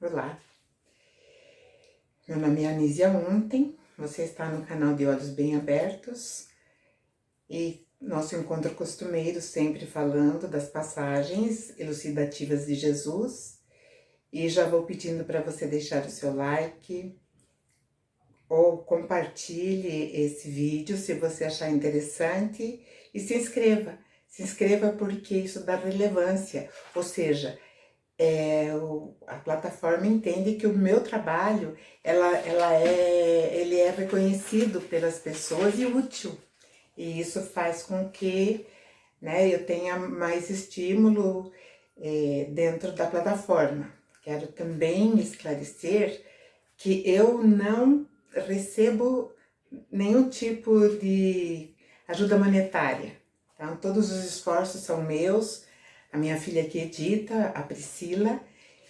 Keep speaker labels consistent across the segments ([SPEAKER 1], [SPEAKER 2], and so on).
[SPEAKER 1] Olá, meu nome é Anísia Ontem, você está no canal de Olhos Bem Abertos e nosso encontro costumeiro sempre falando das passagens elucidativas de Jesus. E já vou pedindo para você deixar o seu like ou compartilhe esse vídeo se você achar interessante e se inscreva. Se inscreva porque isso dá relevância, ou seja, a plataforma entende que o meu trabalho, ele é reconhecido pelas pessoas e útil. E isso faz com que, né, eu tenha mais estímulo dentro da plataforma. Quero também esclarecer que eu não recebo nenhum tipo de ajuda monetária. Então, todos os esforços são meus, a minha filha que edita, a Priscila,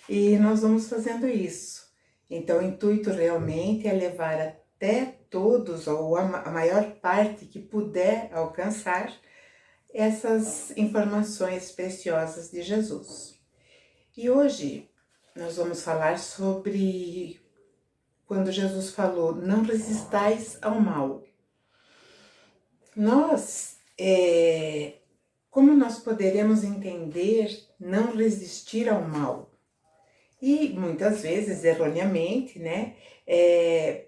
[SPEAKER 1] e nós vamos fazendo isso. Então, o intuito realmente é levar até todos, ou a maior parte que puder alcançar, essas informações preciosas de Jesus. E hoje nós vamos falar sobre quando Jesus falou, não resistais ao mal. Como nós poderemos entender não resistir ao mal? E muitas vezes, erroneamente, né,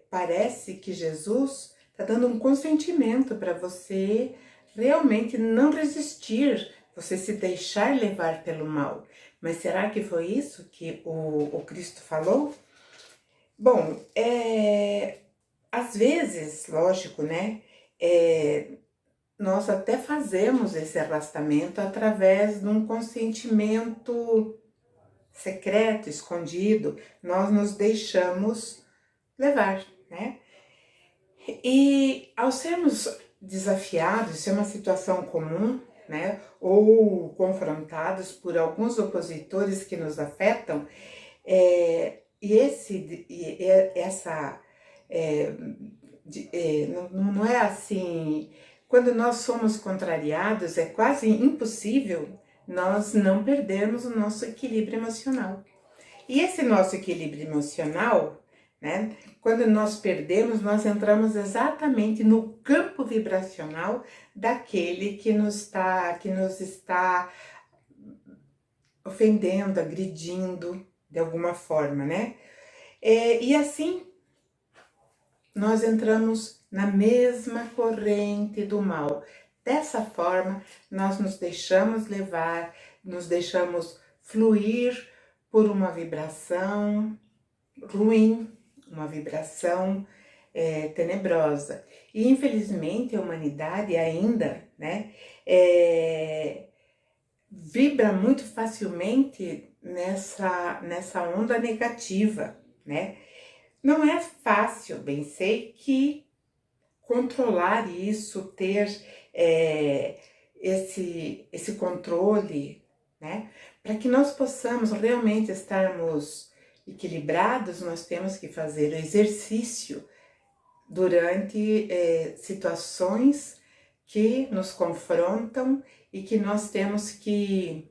[SPEAKER 1] parece que Jesus está dando um consentimento para você realmente não resistir, você se deixar levar pelo mal. Mas será que foi isso que o Cristo falou? Bom, às vezes, lógico, né, nós até fazemos esse arrastamento através de um consentimento secreto, escondido, nós nos deixamos levar, né? E ao sermos desafiados, isso é uma situação comum, né? Ou confrontados por alguns opositores que nos afetam, não é assim, quando nós somos contrariados, é quase impossível nós não perdermos o nosso equilíbrio emocional. E esse nosso equilíbrio emocional, né, quando nós perdemos, nós entramos exatamente no campo vibracional daquele que nos está ofendendo, agredindo de alguma forma, né? E assim, nós entramos na mesma corrente do mal. Dessa forma, nós nos deixamos levar, nos deixamos fluir por uma vibração ruim, uma vibração tenebrosa. E infelizmente a humanidade ainda, né, vibra muito facilmente nessa onda negativa, né? Não é fácil, bem sei que controlar isso, ter esse controle, né? Para que nós possamos realmente estarmos equilibrados, nós temos que fazer o exercício durante situações que nos confrontam e que nós temos que,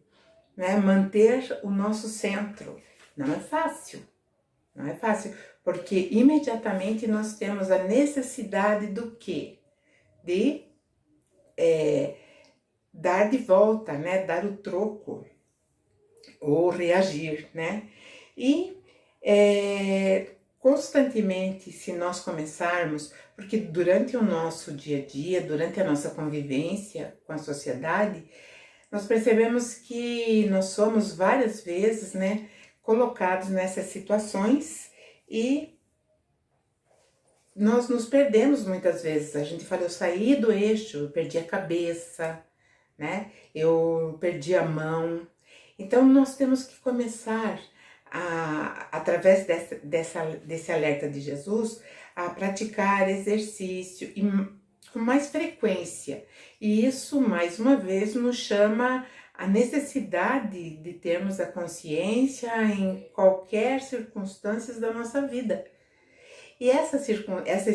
[SPEAKER 1] né, manter o nosso centro. Não é fácil, não é fácil, porque imediatamente nós temos a necessidade do quê? De dar de volta, né? Dar o troco ou reagir, né? E constantemente, se nós começarmos, porque durante o nosso dia a dia, durante a nossa convivência com a sociedade, nós percebemos que nós somos várias vezes, né, colocados nessas situações e nós nos perdemos muitas vezes. A gente fala, eu saí do eixo, eu perdi a cabeça, né? Eu perdi a mão. Então, nós temos que começar, através desse alerta de Jesus, a praticar exercício e com mais frequência. E isso, mais uma vez, nos chama a necessidade de termos a consciência em qualquer circunstância da nossa vida. E essas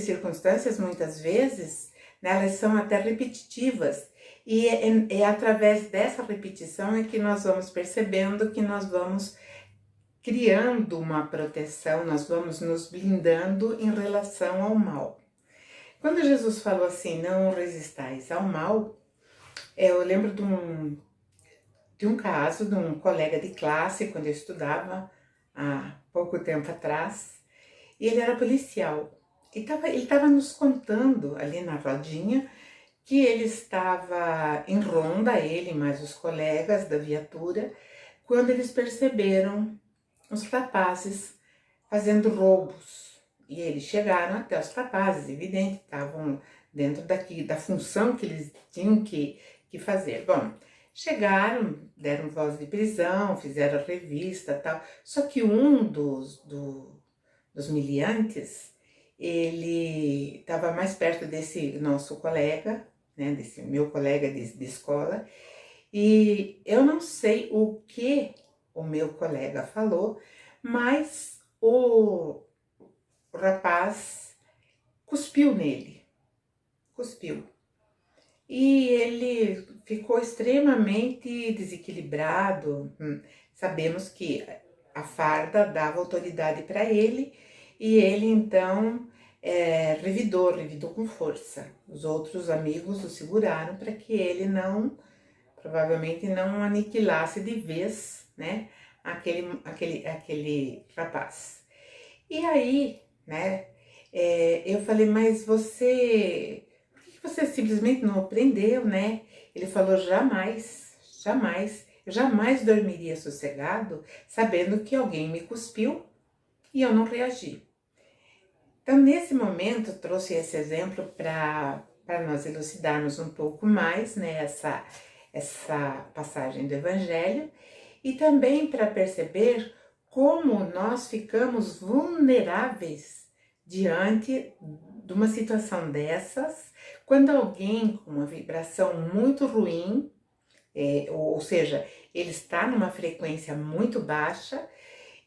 [SPEAKER 1] circunstâncias, muitas vezes, né, elas são até repetitivas. E é através dessa repetição é que nós vamos percebendo que nós vamos criando uma proteção, nós vamos nos blindando em relação ao mal. Quando Jesus falou assim, não resistais ao mal, eu lembro de um caso de um colega de classe, quando eu estudava há pouco tempo atrás, e ele era policial. Ele estava nos contando ali na rodinha que ele estava em ronda, ele e mais os colegas da viatura, quando eles perceberam os rapazes fazendo roubos. E eles chegaram até os rapazes, evidente, estavam dentro da função que eles tinham que fazer. Bom, chegaram, deram voz de prisão, fizeram a revista e tal. Só que um dos miliantes, ele estava mais perto desse nosso colega, né, desse meu colega de escola, e eu não sei o que o meu colega falou, mas o rapaz cuspiu nele, cuspiu. E ele ficou extremamente desequilibrado. Sabemos que a farda dava autoridade para ele e ele então revidou com força. Os outros amigos o seguraram para que ele provavelmente não aniquilasse de vez, né, aquele rapaz. E aí, né, eu falei, mas por que você simplesmente não o prendeu, né? Ele falou, jamais, jamais, eu jamais dormiria sossegado sabendo que alguém me cuspiu e eu não reagi. Então, nesse momento, eu trouxe esse exemplo para nós elucidarmos um pouco mais, né, essa passagem do Evangelho, e também para perceber como nós ficamos vulneráveis diante de uma situação dessas, quando alguém com uma vibração muito ruim, ou seja, ele está numa frequência muito baixa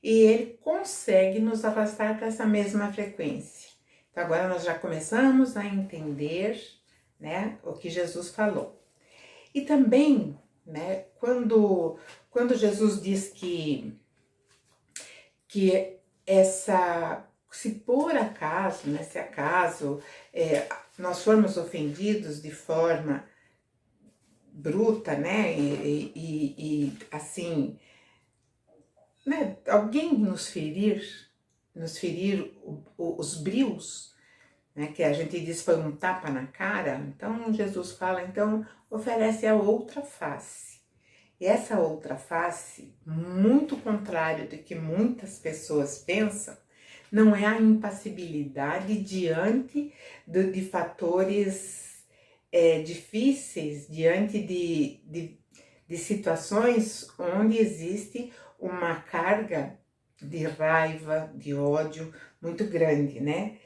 [SPEAKER 1] e ele consegue nos arrastar para essa mesma frequência. Então agora nós já começamos a entender, né, o que Jesus falou. E também, né, quando Jesus diz que se por acaso, né, se acaso nós formos ofendidos de forma bruta, né, e assim, né, alguém nos ferir os brios, né, que a gente diz foi um tapa na cara, então Jesus fala, então oferece a outra face. E essa outra face, muito contrário do que muitas pessoas pensam, não é a impassibilidade diante de fatores difíceis, diante de situações onde existe uma carga de raiva, de ódio muito grande, né?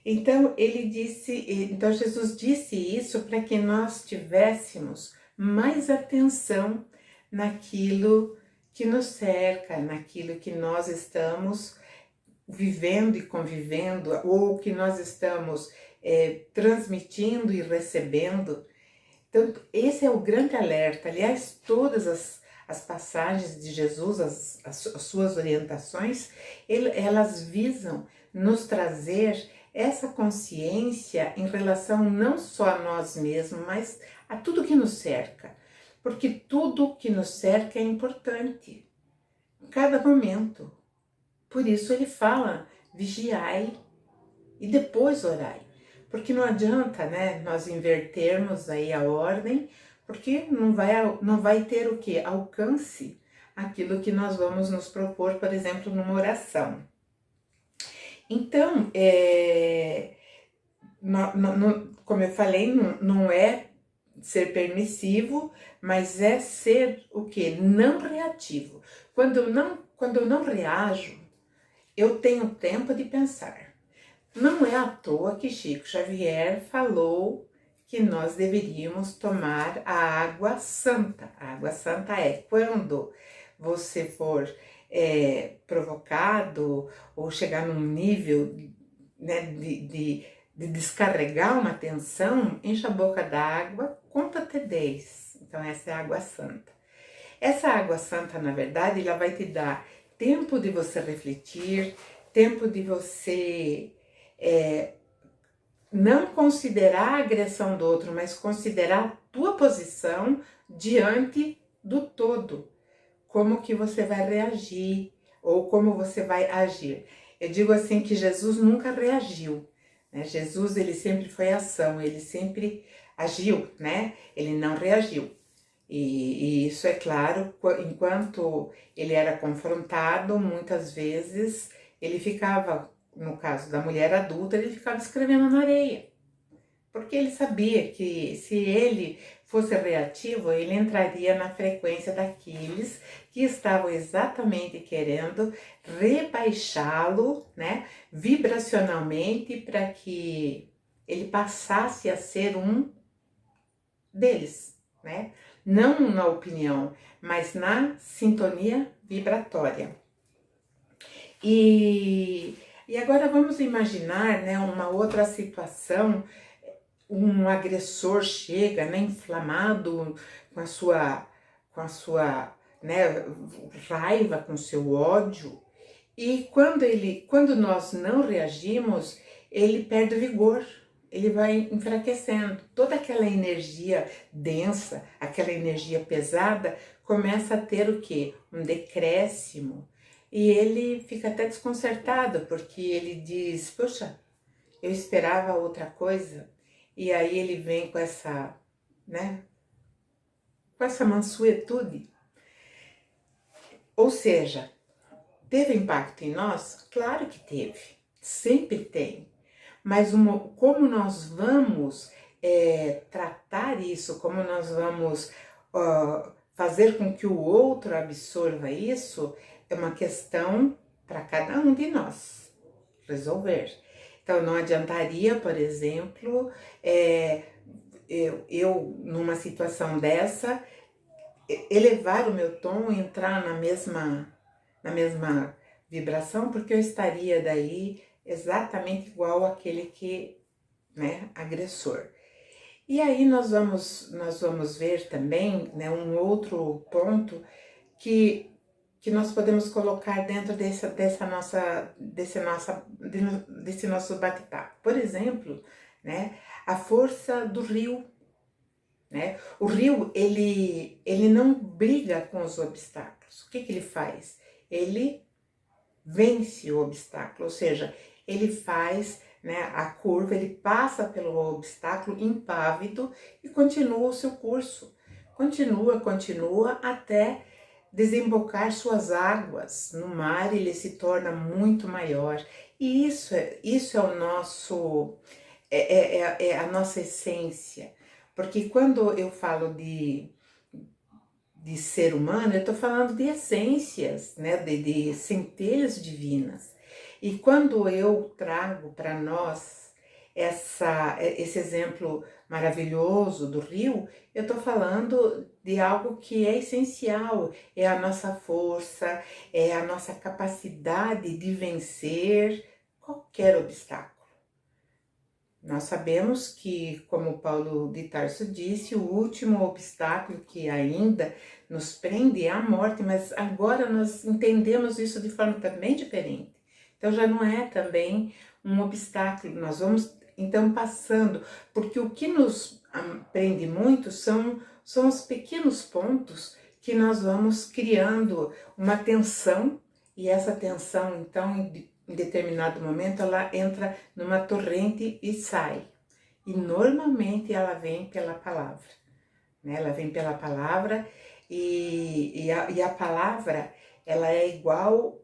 [SPEAKER 1] Então então Jesus disse isso para que nós tivéssemos mais atenção naquilo que nos cerca, naquilo que nós estamos vivendo e convivendo, ou que nós estamos transmitindo e recebendo. Então, esse é o grande alerta. Aliás, todas as passagens de Jesus, as suas orientações, elas visam nos trazer essa consciência em relação não só a nós mesmos, mas a tudo que nos cerca. Porque tudo que nos cerca é importante, em cada momento. Por isso ele fala, vigiai e depois orai. Porque não adianta, né, nós invertermos aí a ordem, porque não vai ter o quê? Alcance aquilo que nós vamos nos propor, por exemplo, numa oração. Então, como eu falei, não é ser permissivo, mas é ser o quê? Não reativo. Quando eu não reajo, eu tenho tempo de pensar. Não é à toa que Chico Xavier falou que nós deveríamos tomar a água santa. A água santa é quando você for provocado ou chegar num nível, né, de descarregar uma tensão, enche a boca d'água, conta até 10. Então essa é a água santa. Essa água santa, na verdade, ela vai te dar tempo de você refletir, tempo de você não considerar a agressão do outro, mas considerar a tua posição diante do todo. Como que você vai reagir ou como você vai agir. Eu digo assim que Jesus nunca reagiu, né? Jesus, ele sempre foi ação, ele sempre agiu, né? Ele não reagiu. E isso é claro, enquanto ele era confrontado, muitas vezes ele ficava, no caso da mulher adulta, ele ficava escrevendo na areia. Porque ele sabia que se ele fosse reativo, ele entraria na frequência daqueles que estavam exatamente querendo rebaixá-lo, né, vibracionalmente, para que ele passasse a ser um deles, né? Não na opinião, mas na sintonia vibratória. E agora vamos imaginar, né, uma outra situação. Um agressor chega, né, inflamado com a sua, né, raiva, com seu ódio, e quando nós não reagimos, ele perde o vigor, ele vai enfraquecendo. Toda aquela energia densa, aquela energia pesada, começa a ter o quê? Um decréscimo. E ele fica até desconcertado, porque ele diz, poxa, eu esperava outra coisa. E aí ele vem com essa, né, com essa mansuetude. Ou seja, teve impacto em nós? Claro que teve, sempre tem. Mas como nós vamos tratar isso, como nós vamos fazer com que o outro absorva isso, é uma questão para cada um de nós resolver. Então, não adiantaria, por exemplo, eu numa situação dessa, elevar o meu tom, entrar na mesma vibração, porque eu estaria daí exatamente igual àquele que, né, agressor. E aí nós vamos ver também, né, um outro ponto que nós podemos colocar dentro desse nosso bate-papo. Por exemplo, né, a força do rio, né? O rio, ele não briga com os obstáculos. O que ele faz? Ele vence o obstáculo, ou seja, ele faz, né, a curva, ele passa pelo obstáculo impávido e continua o seu curso. Continua até desembocar suas águas no mar, ele se torna muito maior. E isso é o nosso, é a nossa essência. Porque quando eu falo de ser humano, eu estou falando de essências, né, de centelhas divinas. E quando eu trago para nós esse exemplo maravilhoso do rio, eu estou falando de algo que é essencial, é a nossa força, é a nossa capacidade de vencer qualquer obstáculo. Nós sabemos que, como Paulo de Tarso disse, o último obstáculo que ainda nos prende é a morte, mas agora nós entendemos isso de forma também diferente. Então já não é também um obstáculo, nós vamos então passando, porque o que nos prende muito são os pequenos pontos que nós vamos criando uma tensão, e essa tensão então em determinado momento ela entra numa torrente e sai. E normalmente ela vem pela palavra, né? Ela vem pela palavra e a palavra, ela é igual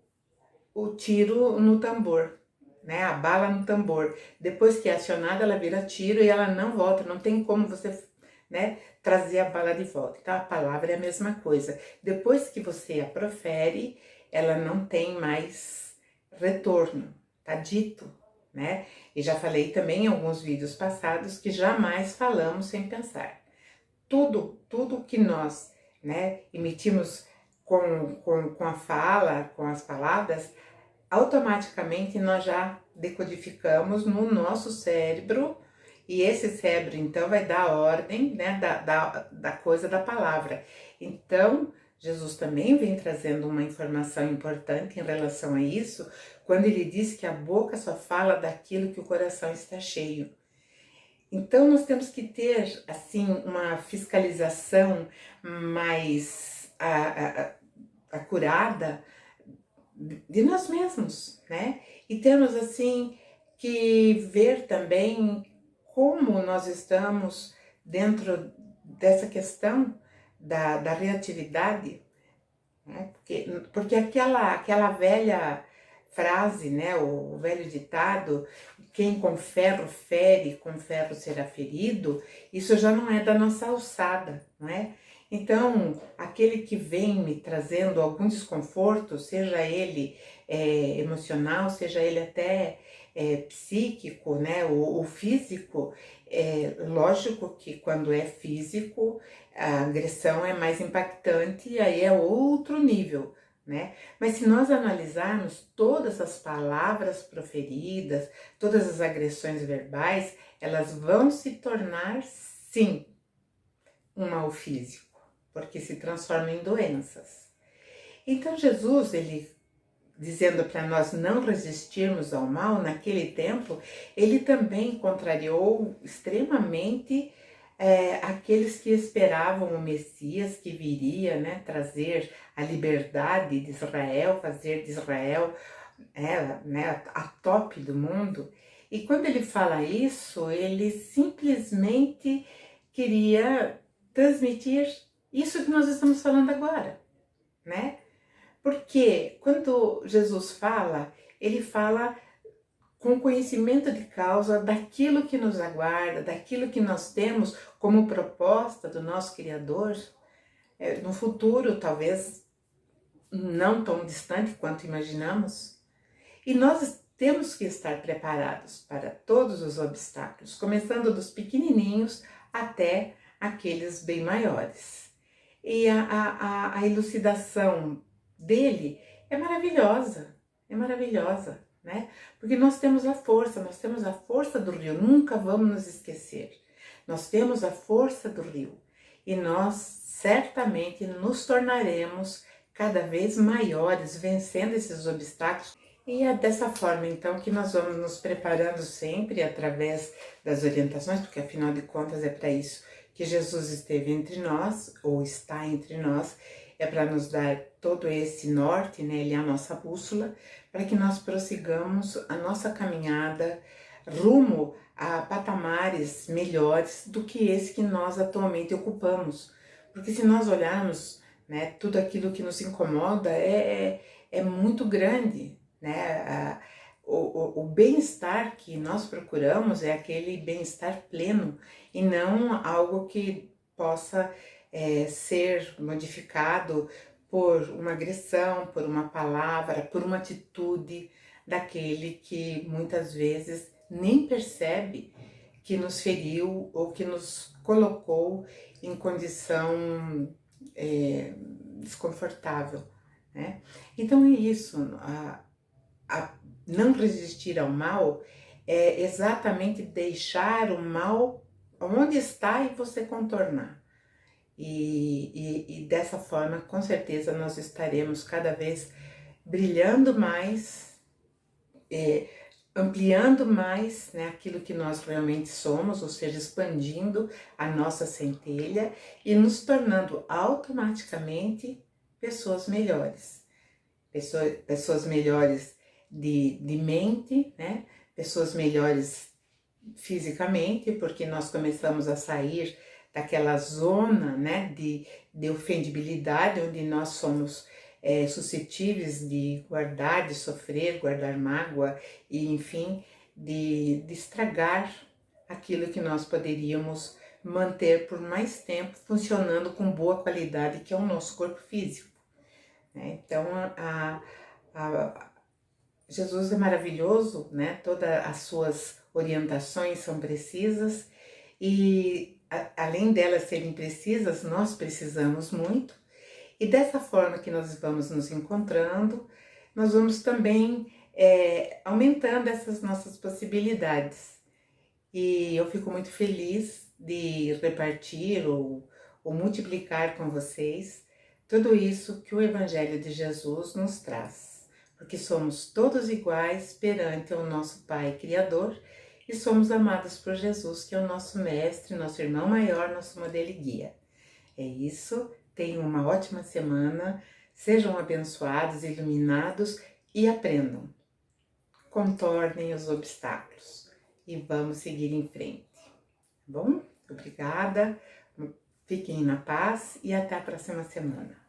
[SPEAKER 1] o tiro no tambor, né? A bala no tambor. Depois que é acionada, ela vira tiro e ela não volta, não tem como você, né, trazer a bala de volta. Então a palavra é a mesma coisa. Depois que você a profere, ela não tem mais retorno, tá dito, né? E já falei também em alguns vídeos passados que jamais falamos sem pensar. Tudo que nós, né, emitimos com a fala, com as palavras, automaticamente nós já decodificamos no nosso cérebro, e esse cérebro então vai dar a ordem, né, da coisa da palavra. Então, Jesus também vem trazendo uma informação importante em relação a isso, quando ele diz que a boca só fala daquilo que o coração está cheio. Então nós temos que ter assim uma fiscalização mais acurada de nós mesmos, né? E temos assim que ver também como nós estamos dentro dessa questão da reatividade, né? Porque aquela velha frase, né, o velho ditado, quem com ferro fere, com ferro será ferido, isso já não é da nossa alçada, não é? Então, aquele que vem me trazendo algum desconforto, seja ele emocional, seja ele até psíquico, né, ou físico, lógico que quando é físico, a agressão é mais impactante e aí é outro nível, né? Mas se nós analisarmos todas as palavras proferidas, todas as agressões verbais, elas vão se tornar, sim, um mal físico, porque se transformam em doenças. Então Jesus, ele dizendo para nós não resistirmos ao mal, naquele tempo, ele também contrariou extremamente aqueles que esperavam o Messias que viria, né, trazer a liberdade de Israel, fazer de Israel né, a top do mundo. E quando ele fala isso, ele simplesmente queria transmitir isso que nós estamos falando agora, né? Porque quando Jesus fala, ele fala com conhecimento de causa daquilo que nos aguarda, daquilo que nós temos como proposta do nosso Criador, no futuro, talvez não tão distante quanto imaginamos. E nós temos que estar preparados para todos os obstáculos, começando dos pequenininhos até aqueles bem maiores. E a elucidação dele é maravilhosa, né? Porque nós temos a força do rio, nunca vamos nos esquecer. Nós temos a força do rio e nós certamente nos tornaremos cada vez maiores, vencendo esses obstáculos. E é dessa forma, então, que nós vamos nos preparando sempre através das orientações, porque afinal de contas é para isso que Jesus esteve entre nós, ou está entre nós, é para nos dar todo esse norte, né? Ele é a nossa bússola, para que nós prossigamos a nossa caminhada rumo a patamares melhores do que esse que nós atualmente ocupamos. Porque se nós olharmos, né, tudo aquilo que nos incomoda é muito grande, né? O bem-estar que nós procuramos é aquele bem-estar pleno e não algo que possa ser modificado por uma agressão, por uma palavra, por uma atitude daquele que muitas vezes nem percebe que nos feriu ou que nos colocou em condição desconfortável, né? Então é isso, a não resistir ao mal é exatamente deixar o mal onde está e você contornar. E dessa forma, com certeza, nós estaremos cada vez brilhando mais, ampliando mais, né, aquilo que nós realmente somos, ou seja, expandindo a nossa centelha e nos tornando automaticamente pessoas melhores. Pessoas melhores de mente, né? Pessoas melhores fisicamente, porque nós começamos a sair daquela zona, né, de ofendibilidade, onde nós somos suscetíveis de guardar, de sofrer, guardar mágoa e, enfim, de estragar aquilo que nós poderíamos manter por mais tempo funcionando com boa qualidade, que é o nosso corpo físico, né? Então, Jesus é maravilhoso, né? Todas as suas orientações são precisas e, além delas serem precisas, nós precisamos muito. E dessa forma que nós vamos nos encontrando, nós vamos também aumentando essas nossas possibilidades. E eu fico muito feliz de repartir ou multiplicar com vocês Tudo isso que o Evangelho de Jesus nos traz, porque somos todos iguais perante o nosso Pai Criador e somos amados por Jesus, que é o nosso mestre, nosso irmão maior, nosso modelo e guia. É isso, tenham uma ótima semana, sejam abençoados, iluminados e aprendam. Contornem os obstáculos e vamos seguir em frente. Tá bom? Obrigada, fiquem na paz e até a próxima semana.